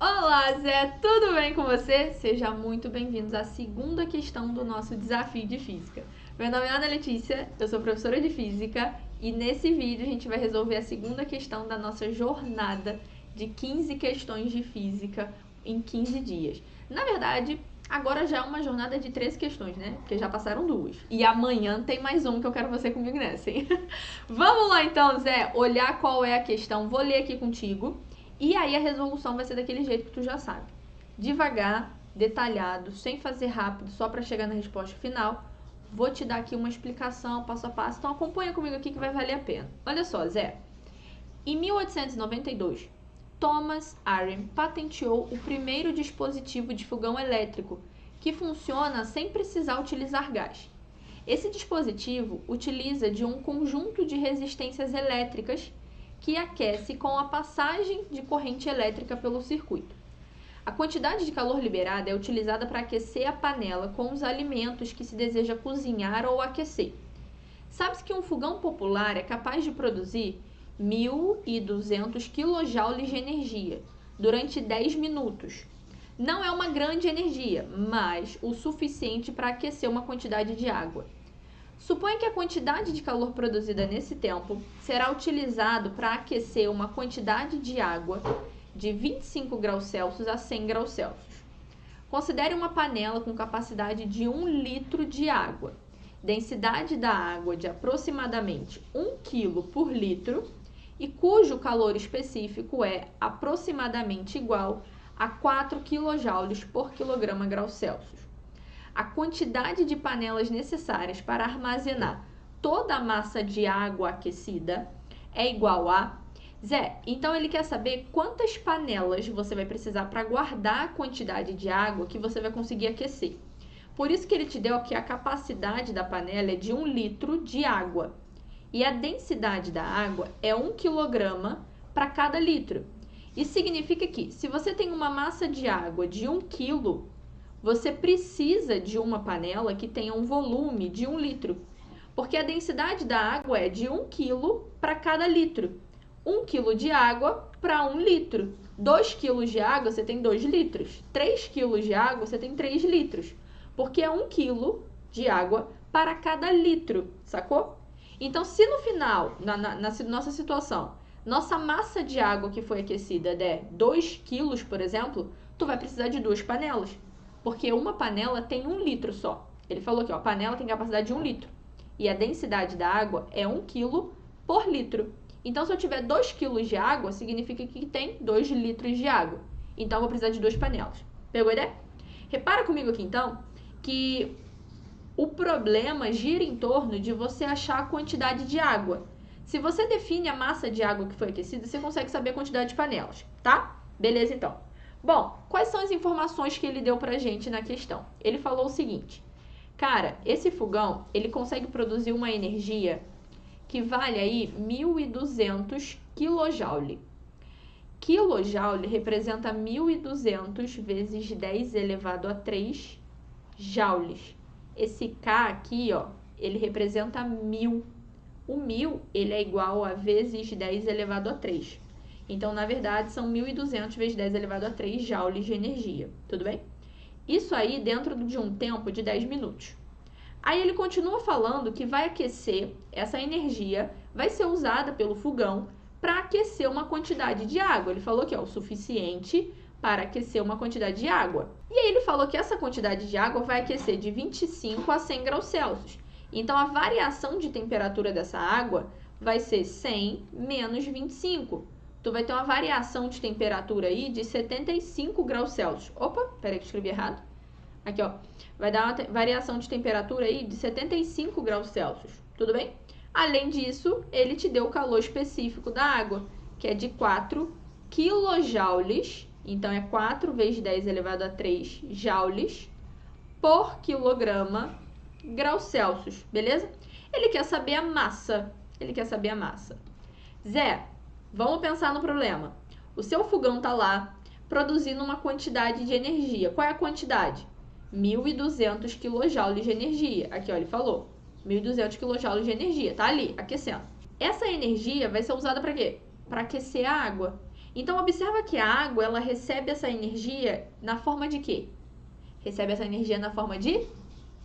Olá, Zé, tudo bem com você? Seja muito bem-vindos à segunda questão do nosso desafio de física. Meu nome é Ana Letícia, eu sou professora de física e nesse vídeo a gente vai resolver a segunda questão da nossa jornada de 15 questões de física em 15 dias. Na verdade, agora já é uma jornada de 13 questões, né? Porque já passaram duas. E amanhã tem mais um que eu quero você comigo nessa, hein? Vamos lá então, Zé, olhar qual é a questão. Vou ler aqui contigo. E aí a resolução vai ser daquele jeito que tu já sabe. Devagar, detalhado, sem fazer rápido, só para chegar na resposta final. Vou te dar aqui uma explicação passo a passo, então acompanha comigo aqui que vai valer a pena. Olha só, Zé. Em 1892, Thomas Arrhenius patenteou o primeiro dispositivo de fogão elétrico que funciona sem precisar utilizar gás. Esse dispositivo utiliza de um conjunto de resistências elétricas que aquece com a passagem de corrente elétrica pelo circuito. A quantidade de calor liberada é utilizada para aquecer a panela com os alimentos que se deseja cozinhar ou aquecer. Sabe-se que um fogão popular é capaz de produzir 1.200 kJ de energia durante 10 minutos. Não é uma grande energia, mas o suficiente para aquecer uma quantidade de água. Suponha que a quantidade de calor produzida nesse tempo será utilizado para aquecer uma quantidade de água de 25 graus Celsius a 100 graus Celsius. Considere uma panela com capacidade de 1 litro de água, densidade da água de aproximadamente 1 kg por litro e cujo calor específico é aproximadamente igual a 4 kJ por quilograma graus Celsius. A quantidade de panelas necessárias para armazenar toda a massa de água aquecida é igual a... Zé, então ele quer saber quantas panelas você vai precisar para guardar a quantidade de água que você vai conseguir aquecer. Por isso que ele te deu aqui a capacidade da panela é de 1 litro de água. E a densidade da água é 1 quilograma para cada litro. Isso significa que se você tem uma massa de água de 1 quilo, você precisa de uma panela que tenha um volume de 1 litro, porque a densidade da água é de 1 kg para cada litro. 1 kg de água para 1 litro. 2 kg de água, você tem 2 litros. 3 kg de água, você tem 3 litros, porque é 1 kg de água para cada litro, sacou? Então, se no final, na nossa situação, nossa massa de água que foi aquecida der 2 kg, por exemplo, tu vai precisar de 2 panelas. Porque uma panela tem 1 litro só. Ele falou aqui, ó, a panela tem capacidade de 1 litro. E a densidade da água é 1 kg por litro. Então, se eu tiver 2 kg de água, significa que tem 2 litros de água. Então, eu vou precisar de 2 panelas. Pegou a ideia? Repara comigo aqui, então, que o problema gira em torno de você achar a quantidade de água. Se você define a massa de água que foi aquecida, você consegue saber a quantidade de panelas, tá? Beleza, então. Bom, quais são as informações que ele deu pra gente na questão? Ele falou o seguinte: cara, esse fogão, ele consegue produzir uma energia que vale aí 1.200 kJ. Kilojoule representa 1.200 vezes 10 elevado a 3 joules. Esse K aqui, ó, ele representa 1.000. O 1.000, ele é igual a vezes 10 elevado a 3. Então, na verdade, são 1.200 vezes 10 elevado a 3 joules de energia, tudo bem? Isso aí dentro de um tempo de 10 minutos. Aí ele continua falando que vai aquecer, essa energia vai ser usada pelo fogão para aquecer uma quantidade de água. Ele falou que é o suficiente para aquecer uma quantidade de água. E aí ele falou que essa quantidade de água vai aquecer de 25 a 100 graus Celsius. Então, a variação de temperatura dessa água vai ser 100 menos 25. Tu vai ter uma variação de temperatura aí de 75 graus Celsius. Opa, peraí que eu escrevi errado. Aqui, ó. Vai dar uma variação de temperatura aí de 75 graus Celsius. Tudo bem? Além disso, ele te deu o calor específico da água, que é de 4 quilojoules. Então, é 4 vezes 10 elevado a 3 joules por quilograma graus Celsius. Beleza? Ele quer saber a massa. Zé, vamos pensar no problema. O seu fogão tá lá produzindo uma quantidade de energia. Qual é a quantidade? 1.200 kJ de energia. Aqui, ó, ele falou. 1.200 kJ de energia. Tá ali, aquecendo. Essa energia vai ser usada para quê? Para aquecer a água. Então, observa que a água, ela recebe essa energia na forma de quê? Recebe essa energia na forma de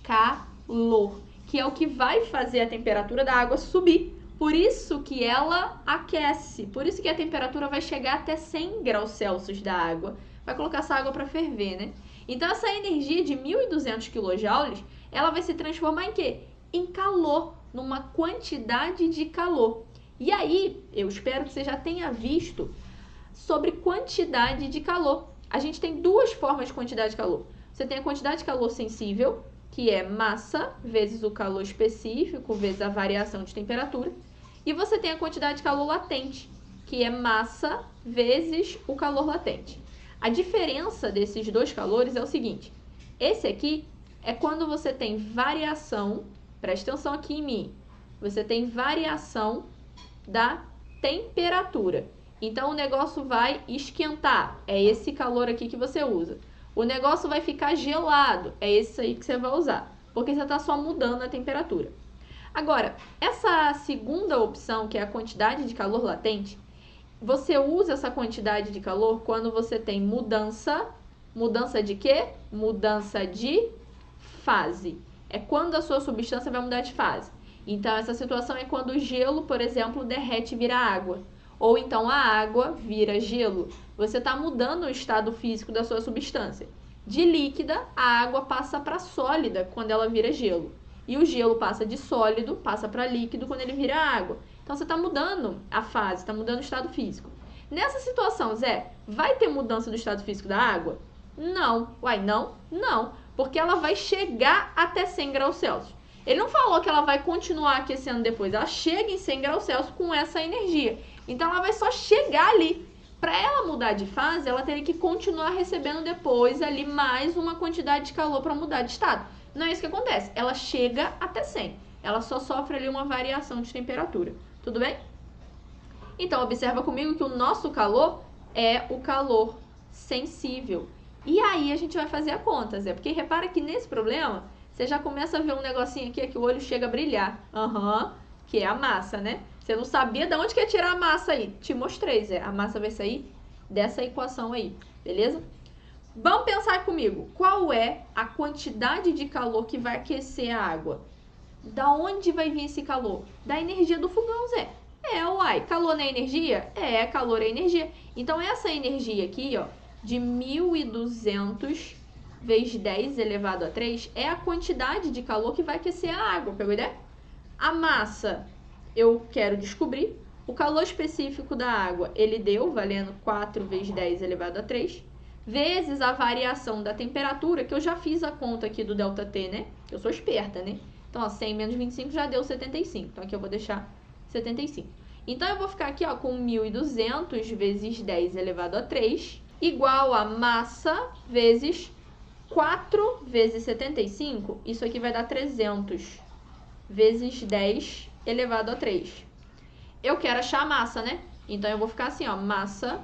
calor, que é o que vai fazer a temperatura da água subir. Por isso que ela aquece, por isso que a temperatura vai chegar até 100 graus Celsius da água. Vai colocar essa água para ferver, né? Então, essa energia de 1.200 kJ, ela vai se transformar em quê? Em calor, numa quantidade de calor. E aí, eu espero que você já tenha visto sobre quantidade de calor. A gente tem duas formas de quantidade de calor. Você tem a quantidade de calor sensível, que é massa vezes o calor específico vezes a variação de temperatura. E você tem a quantidade de calor latente, que é massa vezes o calor latente. A diferença desses dois calores é o seguinte: esse aqui é quando você tem variação, presta atenção aqui em mim, você tem variação da temperatura. Então, o negócio vai esquentar, é esse calor aqui que você usa. O negócio vai ficar gelado, é esse aí que você vai usar, porque você está só mudando a temperatura. Agora, essa segunda opção, que é a quantidade de calor latente, você usa essa quantidade de calor quando você tem mudança. Mudança de quê? Mudança de fase. É quando a sua substância vai mudar de fase. Então, essa situação é quando o gelo, por exemplo, derrete e vira água. Ou então a água vira gelo. Você está mudando o estado físico da sua substância. De líquida, a água passa para sólida quando ela vira gelo. E o gelo passa de sólido, passa para líquido quando ele vira água. Então, você está mudando a fase, está mudando o estado físico. Nessa situação, Zé, vai ter mudança do estado físico da água? Não. Uai, não? Não. Porque ela vai chegar até 100 graus Celsius. Ele não falou que ela vai continuar aquecendo depois. Ela chega em 100 graus Celsius com essa energia. Então, ela vai só chegar ali. Para ela mudar de fase, ela teria que continuar recebendo depois ali mais uma quantidade de calor para mudar de estado. Não é isso que acontece. Ela chega até 100. Ela só sofre ali uma variação de temperatura. Tudo bem? Então, observa comigo que o nosso calor é o calor sensível. E aí, a gente vai fazer a conta, Zé. Porque repara que nesse problema, você já começa a ver um negocinho aqui que o olho chega a brilhar. Que é a massa, né? Você não sabia de onde que ia tirar a massa aí. Te mostrei, Zé. A massa vai sair dessa equação aí, beleza? Vamos pensar comigo. Qual é a quantidade de calor que vai aquecer a água? Da onde vai vir esse calor? Da energia do fogão, Zé. Uai. Calor não é energia? Calor é energia. Então, essa energia aqui, ó, de 1.200 vezes 10 elevado a 3 é a quantidade de calor que vai aquecer a água, pegou a ideia? A massa, eu quero descobrir. O calor específico da água, ele deu, valendo 4 vezes 10 elevado a 3, vezes a variação da temperatura, que eu já fiz a conta aqui do ΔT, né? Eu sou esperta, né? Então, ó, 100 menos 25 já deu 75. Então, aqui eu vou deixar 75. Então, eu vou ficar aqui, ó, com 1.200 vezes 10 elevado a 3, igual a massa vezes 4 vezes 75. Isso aqui vai dar 300 vezes 10 elevado a 3. Eu quero achar a massa, né? Então, eu vou ficar assim, ó, massa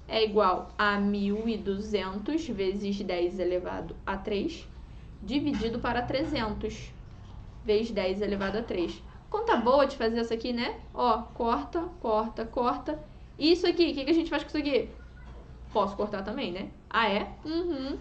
é igual a 1.200 vezes 10 elevado a 3, dividido para 300 vezes 10 elevado a 3. Conta boa de fazer essa aqui, né? Ó, corta, corta, corta. E isso aqui, o que a gente faz com isso aqui? Posso cortar também, né? Ah, é?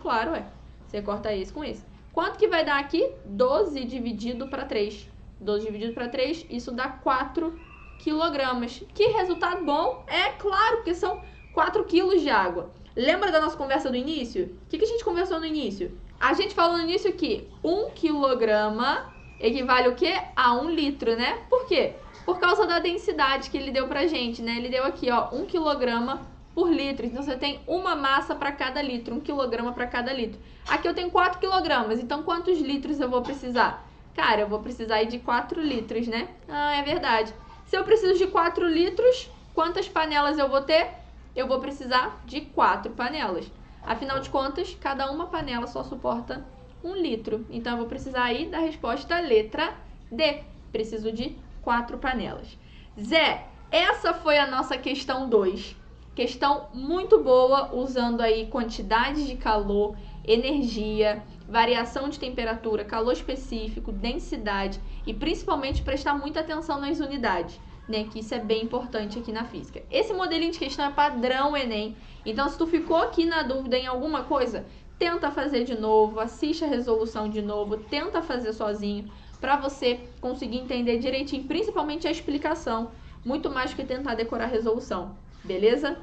Claro, é. Você corta esse com esse. Quanto que vai dar aqui? 12 dividido para 3. 12 dividido para 3, isso dá 4 quilogramas. Que resultado bom? É claro, porque são 4 quilos de água. Lembra da nossa conversa do início? O que a gente conversou no início? A gente falou no início que 1 quilograma equivale o quê? A 1 litro, né? Por quê? Por causa da densidade que ele deu pra gente, né? Ele deu aqui, ó, 1 quilograma por litro. Então, você tem uma massa para cada litro, 1 quilograma para cada litro. Aqui eu tenho 4 quilogramas, então quantos litros eu vou precisar? Cara, eu vou precisar aí de 4 litros, né? Ah, é verdade. Se eu preciso de 4 litros, quantas panelas eu vou ter? Eu vou precisar de 4 panelas. Afinal de contas, cada uma panela só suporta 1 litro. Então, eu vou precisar aí da resposta letra D. Preciso de 4 panelas. Zé, essa foi a nossa questão 2. Questão muito boa, usando aí quantidade de calor, energia, variação de temperatura, calor específico, densidade e principalmente prestar muita atenção nas unidades. né? Que isso é bem importante aqui na física. Esse modelinho de questão é padrão Enem. Então, se tu ficou aqui na dúvida em alguma coisa, tenta fazer de novo, assiste a resolução de novo, tenta fazer sozinho, para você conseguir entender direitinho, principalmente a explicação, muito mais do que tentar decorar a resolução, beleza?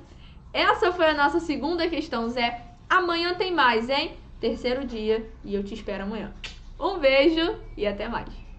Essa foi a nossa segunda questão, Zé. Amanhã tem mais, hein? Terceiro dia e eu te espero amanhã. Um beijo e até mais!